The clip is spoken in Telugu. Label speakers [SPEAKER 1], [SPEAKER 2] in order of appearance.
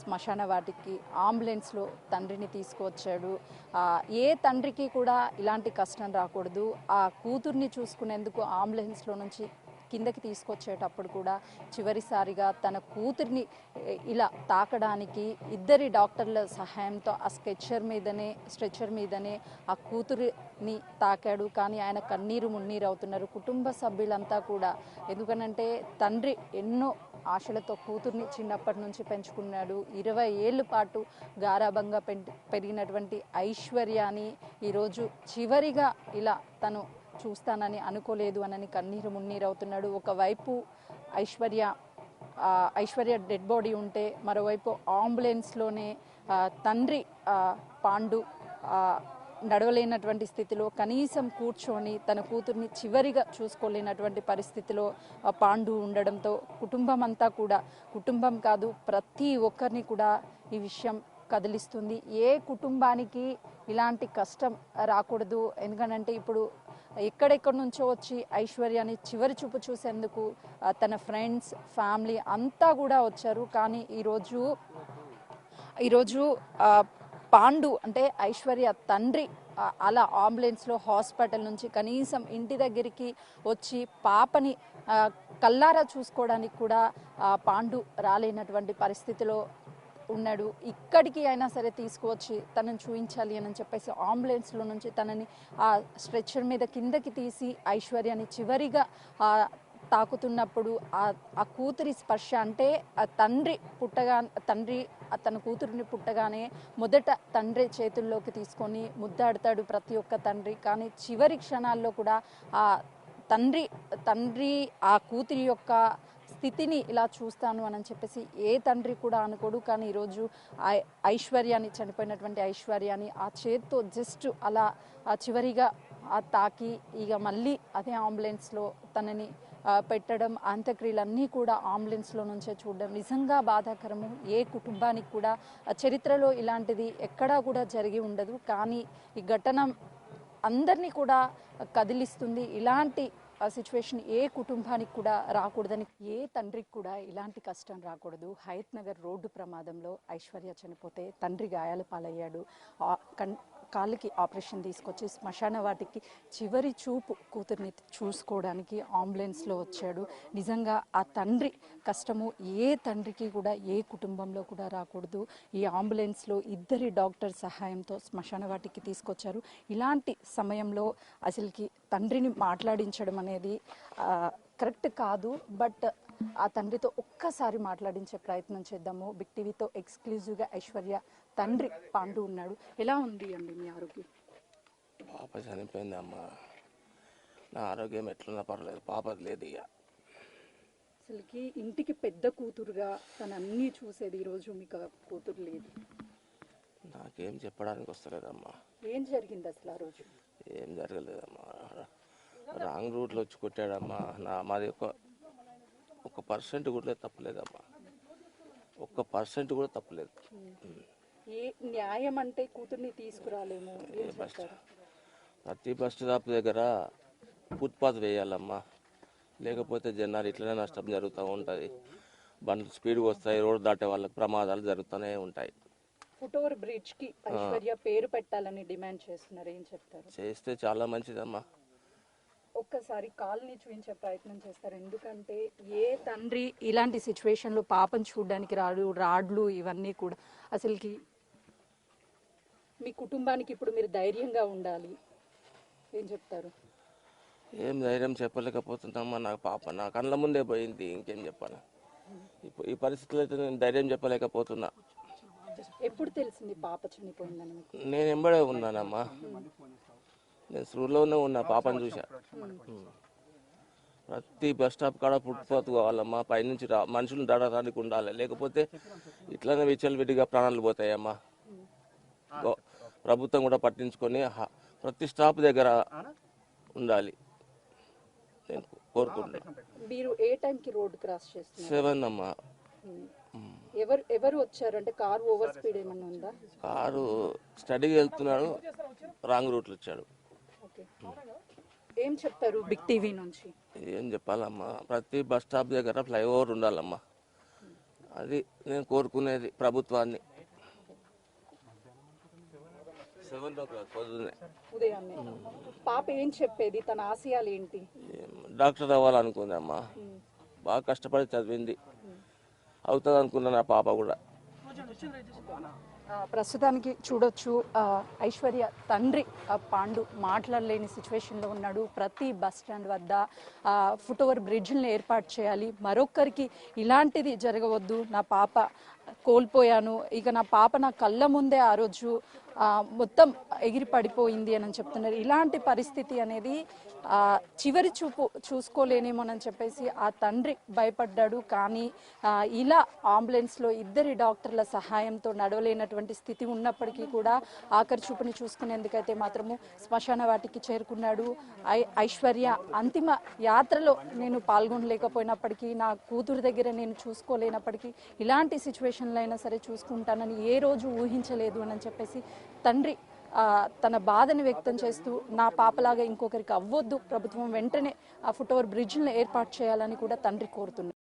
[SPEAKER 1] శ్మశాన వాటికి అంబులెన్స్లో తండ్రిని తీసుకువచ్చాడు. ఏ తండ్రికి కూడా ఇలాంటి కష్టం రాకూడదు. ఆ కూతుర్ని చూసుకునేందుకు అంబులెన్స్లో నుంచి కిందకి తీసుకొచ్చేటప్పుడు కూడా చివరిసారిగా తన కూతుర్ని ఇలా తాకడానికి ఇద్దరి డాక్టర్ల సహాయంతో ఆ స్ట్రెచ్చర్ మీదనే ఆ కూతురిని తాకాడు. కానీ ఆయన కన్నీరు మున్నీరు అవుతున్నారు కుటుంబ సభ్యులంతా కూడా. ఎందుకనంటే తండ్రి ఎన్నో ఆశలతో కూతుర్ని చిన్నప్పటి నుంచి పెంచుకున్నాడు. 20 ఏళ్ళ పాటు గారాబంగా పెరిగినటువంటి ఐశ్వర్యాని ఈరోజు చివరిగా ఇలా తను చూస్తానని అనుకోలేదు అని కన్నీరు మున్నీరు అవుతున్నాడు. ఒకవైపు ఐశ్వర్య డెడ్ బాడీ ఉంటే మరోవైపు అంబులెన్స్లోనే తండ్రి పాండు నడవలేనటువంటి స్థితిలో కనీసం కూర్చొని తన కూతుర్ని చివరిగా చూసుకోలేనటువంటి పరిస్థితిలో పాండు ఉండడంతో కుటుంబం కాదు ప్రతి ఒక్కరిని కూడా ఈ విషయం కదిలిస్తుంది. ఏ కుటుంబానికి ఇలాంటి కష్టం రాకూడదు. ఎందుకంటే ఇప్పుడు ఎక్కడెక్కడి నుంచో వచ్చి ఐశ్వర్యాన్ని చివరి చూపు చూసేందుకు తన ఫ్రెండ్స్ ఫ్యామిలీ అంతా కూడా వచ్చారు. కానీ ఈరోజు పాండు అంటే ఐశ్వర్య తండ్రి అలా అంబులెన్స్లో హాస్పిటల్ నుంచి కనీసం ఇంటి దగ్గరికి వచ్చి పాపని కల్లారా చూసుకోవడానికి కూడా పాండు రాలేనటువంటి పరిస్థితిలో ఉన్నాడు. ఇక్కడికి అయినా సరే తీసుకువచ్చి తనని చూపించాలి అని చెప్పేసి అంబులెన్స్లో నుంచి తనని ఆ స్ట్రెచ్చర్ మీద కిందకి తీసి ఐశ్వర్యాన్ని చివరిగా తాకుతున్నప్పుడు ఆ కూతురి స్పర్శ అంటే తండ్రి తన కూతురిని పుట్టగానే మొదట తండ్రి చేతుల్లోకి తీసుకొని ముద్దాడతాడు ప్రతి ఒక్క తండ్రి. కానీ చివరి క్షణాల్లో కూడా ఆ తండ్రి ఆ కూతురి యొక్క స్థితిని ఇలా చూస్తాను అని చెప్పేసి ఏ తండ్రి కూడా అనుకోడు. కానీ ఈరోజు చనిపోయినటువంటి ఐశ్వర్యాన్ని ఆ చేత్తో జస్ట్ అలా చివరిగా తాకి ఇక మళ్ళీ అదే అంబులెన్స్లో తనని పెట్టడం, అంత్యక్రియలన్నీ కూడా అంబులెన్స్లో నుంచే చూడడం నిజంగా బాధాకరము. ఏ కుటుంబానికి కూడా చరిత్రలో ఇలాంటిది ఎక్కడా కూడా జరిగి ఉండదు. కానీ ఈ ఘటన అందరినీ కూడా కదిలిస్తుంది. ఇలాంటి సిచ్యువేషన్ ఏ కుటుంబానికి కూడా రాకూడదని, ఏ తండ్రికి కూడా ఇలాంటి కష్టం రాకూడదు. హయత్ నగర్ రోడ్డు ప్రమాదంలో ఐశ్వర్య చనిపోతే తండ్రి గాయాల పాలయ్యాడు. కాళ్ళకి ఆపరేషన్ తీసుకొచ్చి శ్మశాన వాటికి చివరి చూపు కూతుర్ని చూసుకోవడానికి అంబులెన్స్లో వచ్చాడు. నిజంగా ఆ తండ్రి కష్టము ఏ తండ్రికి కూడా ఏ కుటుంబంలో కూడా రాకూడదు. ఈ అంబులెన్స్లో ఇద్దరి డాక్టర్ సహాయంతో శ్మశాన వాటికి తీసుకొచ్చారు. ఇలాంటి సమయంలో అసలుకి తండ్రిని మాట్లాడించడం అనేది కరెక్ట్ కాదు. బట్ ఆ తండ్రితో ఒక్కసారి మాట్లాడించే ప్రయత్నం చేద్దాము. బిగ్ టీవీతో ఎక్స్క్లూజివ్గా ఐశ్వర్య తండ్రి పాండు ఉన్నాడు. ఎలా ఉంది అండి మీ ఆరోగ్యం?
[SPEAKER 2] పాప చనిపోయింది అమ్మ. నా ఆరోగ్యం ఎట్లున్నా పర్లేదు, పాప లేదు. ఇక
[SPEAKER 1] అసలుకి ఇంటికి పెద్ద కూతురుగా తను అన్నీ చూసేది, ఈరోజు మీకు కూతురు లేదు.
[SPEAKER 2] నాకేం చెప్పడానికి వస్తలేదమ్మా.
[SPEAKER 1] ఏం జరిగింది అసలు ఆ రోజు?
[SPEAKER 2] ఏం జరగలేదమ్మా. రాంగ్ రూట్లో వచ్చి కొట్టాడమ్మా. మాది ఒక % కూడా తప్పలేదమ్మా. 1% కూడా తప్పలేదు.
[SPEAKER 1] ఏ న్యాయం అంటే కూతుర్ని తీసుకురాలేము.
[SPEAKER 2] ప్రతి బస్ స్టాప్ దగ్గర ఫుట్పాత్ వేయాలమ్మా. లేకపోతే జనాలు ఇట్లనే నష్టం జరుగుతూ ఉంటుంది. బండ్లు స్పీడ్గా వస్తాయి, రోడ్డు దాటే వాళ్ళకి ప్రమాదాలు జరుగుతూనే ఉంటాయి.
[SPEAKER 1] ఫుట్ ఓవర్ బ్రిడ్జ్కి ఐశ్వర్య పేరు పెట్టాలని డిమాండ్ చేస్తున్నారు. ఏం చెప్తారు?
[SPEAKER 2] చేస్తే చాలా మంచిదమ్మా.
[SPEAKER 1] ఒక్కసారి కాల్ని చూపించే ప్రయత్నం చేస్తారు. ఎందుకంటే ఏ తండ్రి ఇలాంటి సిచ్యువేషన్లో పాపను చూడడానికి రాడ్లు ఇవన్నీ కూడా. అసలుకి మీ కుటుంబానికి ఇప్పుడు మీరు ధైర్యంగా ఉండాలి. ఏం చెప్తారు?
[SPEAKER 2] ఏం ధైర్యం చెప్పలేకపోతున్నామ్మా. నాకు పాప నా కళ్ళ ముందే పోయింది. ఇంకేం చెప్పాలి? ఈ పరిస్థితుల్లో అయితే నేను ధైర్యం చెప్పలేకపోతున్నా.
[SPEAKER 1] ఎప్పుడు తెలిసింది పాప చనిపోయిందని?
[SPEAKER 2] నేను ఎంబడే ఉన్నానమ్మా. నేను స్కూల్లోనే ఉన్నా, పాపను చూసా. ప్రతి బస్ స్టాప్ కాడ ఫుట్పాత్ కావాలమ్మా. పైనుంచి మనుషులు దాడటానికి ఉండాలి. లేకపోతే ఇట్లనే విచ్చలవిడిగా ప్రాణాలు పోతాయమ్మా. ప్రభుత్వం కూడా పట్టించుకొని ప్రతి స్టాప్ దగ్గర ఉండాలి నేను కోరుకుంటున్నాను.
[SPEAKER 1] మీరు ఏ టైంకి రోడ్ క్రాస్ చేస్తున్నారు?
[SPEAKER 2] 7 అమ్మా.
[SPEAKER 1] ఎవరు వచ్చారు? అంటే కారు ఓవర్ స్పీడ్ ఏమన్నా ఉందా?
[SPEAKER 2] కారు స్టడీకి వెళ్తున్నాడు, రాంగ్ రూట్లో వచ్చాడు.
[SPEAKER 1] ఏం చెప్తారు బిగ్ టీవీ నుంచి?
[SPEAKER 2] ఏం చెప్పాలమ్మా, ప్రతి బస్ స్టాప్ దగ్గర ఫ్లైఓవర్ ఉండాలమ్మా. అది నేను కోరుకునేది ప్రభుత్వాన్ని. 7 o'clock పొద్దున్నే
[SPEAKER 1] ఉదయాన్నే పాప ఏం చెప్పేది, తన ఆశయాలు ఏంటి?
[SPEAKER 2] డాక్టర్ అవ్వాలనుకుందమ్మా. బాగా కష్టపడి చదివింది, అవుతుంది అనుకున్నా నా పాప కూడా.
[SPEAKER 1] ప్రస్తుతానికి చూడొచ్చు ఐశ్వర్య తండ్రి పాండు మాట్లాడలేని సిచ్యువేషన్లో ఉన్నాడు. ప్రతి బస్ స్టాండ్ వద్ద ఫుట్ ఓవర్ బ్రిడ్జ్ని ఏర్పాటు చేయాలి, మరొక్కరికి ఇలాంటిది జరగవద్దు, నా పాప కోల్పోయాను, ఇక నా పాప నా కళ్ళ ముందే ఆ రోజు మొత్తం ఎగిరి పడిపోయింది అని చెప్తున్నారు. ఇలాంటి పరిస్థితి అనేది చివరి చూపు చూసుకోలేనేమోనని చెప్పేసి ఆ తండ్రి భయపడ్డాడు. కానీ ఇలా అంబులెన్స్లో 2 డాక్టర్ల సహాయంతో నడవలేనటువంటి స్థితి ఉన్నప్పటికీ కూడా ఆఖరి చూపుని చూసుకునేందుకైతే మాత్రము శ్మశాన వాటికి చేరుకున్నాడు. ఐశ్వర్య అంతిమ యాత్రలో నేను పాల్గొనలేకపోయినప్పటికీ, నా కూతురు దగ్గర నేను చూసుకోలేనప్పటికీ ఇలాంటి సిచ్యువేషన్లో అయినా సరే చూసుకుంటానని ఏ రోజు ఊహించలేదు అని చెప్పేసి తండ్రి తన బాధను వ్యక్తం చేస్తూ, నా పాపలాగా ఇంకొకరికి అవ్వొద్దు, ప్రభుత్వం వెంటనే ఆ ఫుట్ ఓవర్ బ్రిడ్జ్ని ఏర్పాటు చేయాలని కూడా తండ్రి కోరుతున్నారు.